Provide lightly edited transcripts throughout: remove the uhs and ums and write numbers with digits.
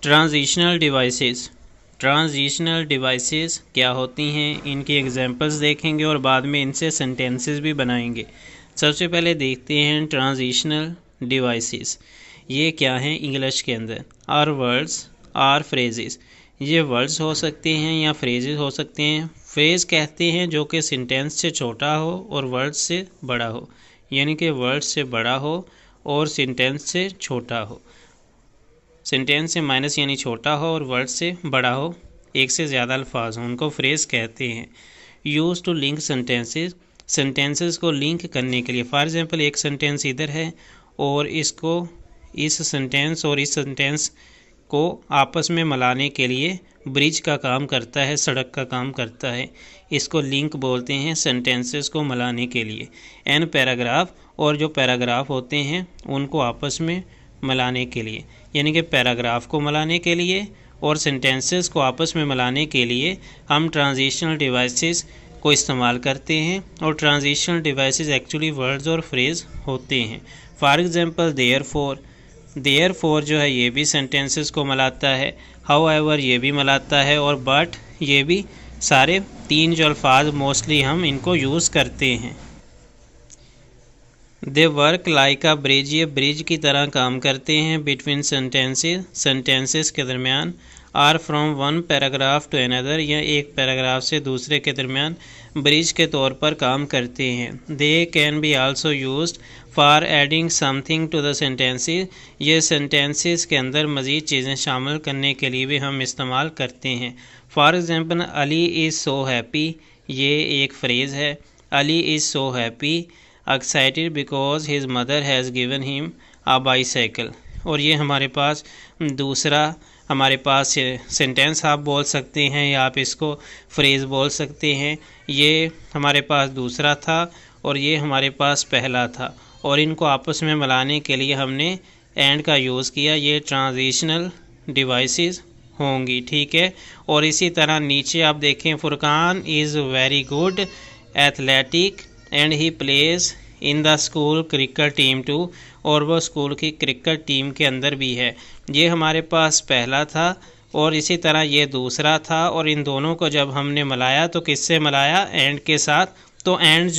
Transitional devices. Transitional devices क्या होती हैं, इनकी एग्जांपल्स देखेंगे और बाद में इनसे सेंटेंसेस भी बनाएंगे। सबसे पहले देखते हैं ट्रांजिशनल डिवाइसेस। ये क्या हैं इंग्लिश के अंदर? Or words, or phrases. ये वर्ड्स हो सकते हैं या फ्रेजेस हो सकते हैं। फ्रेज कहते हैं जो कि सेंटेंस से छोटा हो और वर्ड्स से बड़ा हो, यानी कि वर्ड्स से बड़ा हो और सेंटेंस से छोटा हो। सेंटेंस से माइनस यानी छोटा हो और वर्ड से बड़ा हो, एक से ज़्यादा अल्फाज हों, उनको फ्रेज कहते हैं। Use to link sentences, sentences को लिंक करने के लिए। फॉर एग्जांपल एक सेंटेंस इधर है और इसको इस सेंटेंस और इस सेंटेंस को आपस में मिलाने के लिए ब्रिज का काम करता है, सड़क का काम करता है। इसको लिंक बोलते हैं सेंटेंसेस को मिलाने के लिए। एन पैराग्राफ, और जो पैराग्राफ होते हैं उनको आपस में मिलाने के लिए, यानी कि पैराग्राफ को मिलाने के लिए और सेंटेंसेस को आपस में मिलाने के लिए हम ट्रांजिशनल डिवाइसेस को इस्तेमाल करते हैं। और ट्रांजिशनल डिवाइसेस एक्चुअली वर्ड्स और फ्रेज होते हैं। फॉर एग्जांपल देयरफॉर, देयरफॉर जो है ये भी सेंटेंसेस को मिलाता है। हाउएवर ये भी मिलाता है, और बट ये भी। सारे तीन जो अल्फाज मोस्टली हम इनको यूज़ करते हैं। They work like a bridge, ये ब्रिज की तरह काम करते हैं। बिटवीन सेंटेंसेस, सेंटेंसेस के दरमियान। Or from one paragraph to another, या एक पैराग्राफ से दूसरे के दरमियान ब्रिज के तौर पर काम करते हैं। They can be also used for adding something to the sentences, ये सेंटेंसेस के अंदर मज़ीद चीज़ें शामिल करने के लिए भी हम इस्तेमाल करते हैं। For example Ali is so happy, ये एक फ्रेज़ है। Ali is so happy excited because his mother has given him a bicycle. और ये हमारे पास दूसरा, हमारे पास सेंटेंस आप बोल सकते हैं या आप इसको फ्रेज़ बोल सकते हैं। ये हमारे पास दूसरा था और ये हमारे पास पहला था, और इनको आपस में मिलाने के लिए हमने एंड का यूज़ किया। ये ट्रांजिशनल डिवाइसेस होंगी, ठीक है। और इसी तरह नीचे आप देखें, Furqan is very good athletic and he plays in the school cricket team too, और वो स्कूल की क्रिकेट टीम के अंदर भी है। ये हमारे पास पहला था और इसी तरह ये दूसरा था, और इन दोनों को जब हमने मिलाया तो किससे मिलाया? एंड के साथ। तो एंड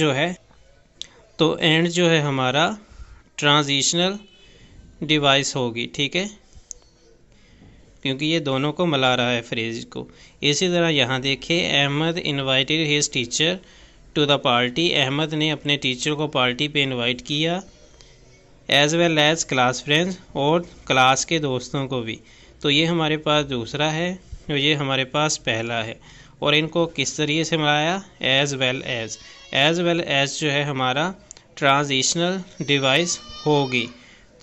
जो है हमारा ट्रांजिशनल डिवाइस होगी, ठीक है, क्योंकि ये दोनों को मिला रहा है फ्रेज को। इसी तरह यहाँ देखिए, Ahmed invited his teacher to the party, Ahmed ने अपने टीचर को पार्टी पे इनवाइट किया। As well as class friends, और क्लास के दोस्तों को भी। तो ये हमारे पास दूसरा है और ये हमारे पास पहला है, और इनको किस तरीके से मिलाया? As well as. As well as जो है हमारा ट्रांजिशनल डिवाइस होगी,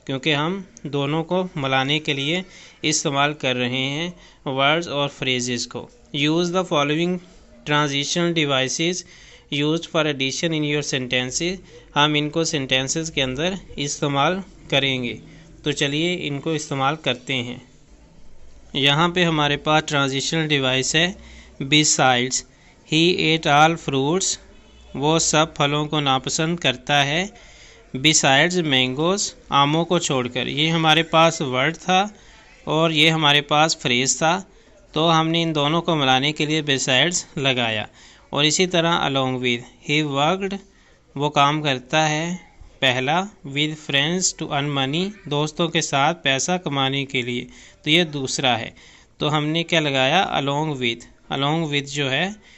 क्योंकि हम दोनों को मिलाने के लिए इस्तेमाल कर रहे हैं वर्ड्स और फ्रेजेस को। Use the following transitional devices used for addition in your sentences, हम इनको सेंटेंसेस के अंदर इस्तेमाल करेंगे। तो चलिए इनको इस्तेमाल करते हैं। यहाँ पे हमारे पास ट्रांजिशनल डिवाइस है besides. He at all fruits, वो सब फलों को नापसंद करता है। बिसाइड्स मैंगोज, आमों को छोड़कर। ये हमारे पास वर्ड था और ये हमारे पास फ्रेज था, तो हमने इन दोनों को मिलाने के लिए बिसाइड्स लगाया। और इसी तरह अलोंग विद, ही वर्कड, वो काम करता है। पहला, with friends to earn money, दोस्तों के साथ पैसा कमाने के लिए, तो ये दूसरा है। तो हमने क्या लगाया? Along with. अलोंग विद जो है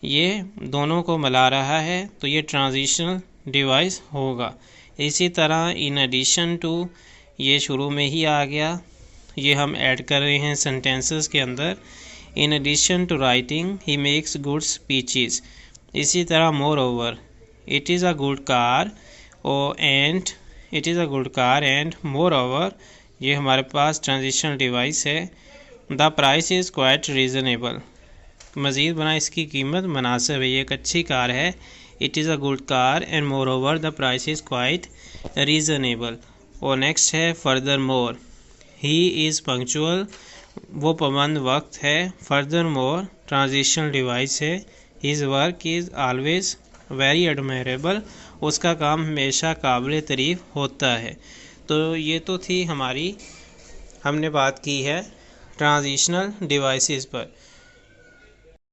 ये दोनों को मिला रहा है, तो ये ट्रांजिशनल डिवाइस होगा। इसी तरह इन एडिशन टू, ये शुरू में ही आ गया, ये हम ऐड कर रहे हैं सेंटेंसेस के अंदर। In addition to writing he makes good speeches. इसी तरह moreover, it is a good car, and it is a good car and moreover, ये हमारे पास ट्रांजिशनल डिवाइस है। The price is quite reasonable, मज़ीद बना इसकी कीमत मुनासिब है, ये एक अच्छी कार है। It is a good car and more over the price is quite reasonable. और नेक्स्ट है further more, he is punctual, वो पाबंद वक्त है। फर्दर मोर ट्रांजिशनल डिवाइस है। His work is always very admirable, उसका काम हमेशा काबिल तारीफ़ होता है। तो ये तो थी हमारी, हमने बात की है ट्रांजिशनल डिवाइसेस पर।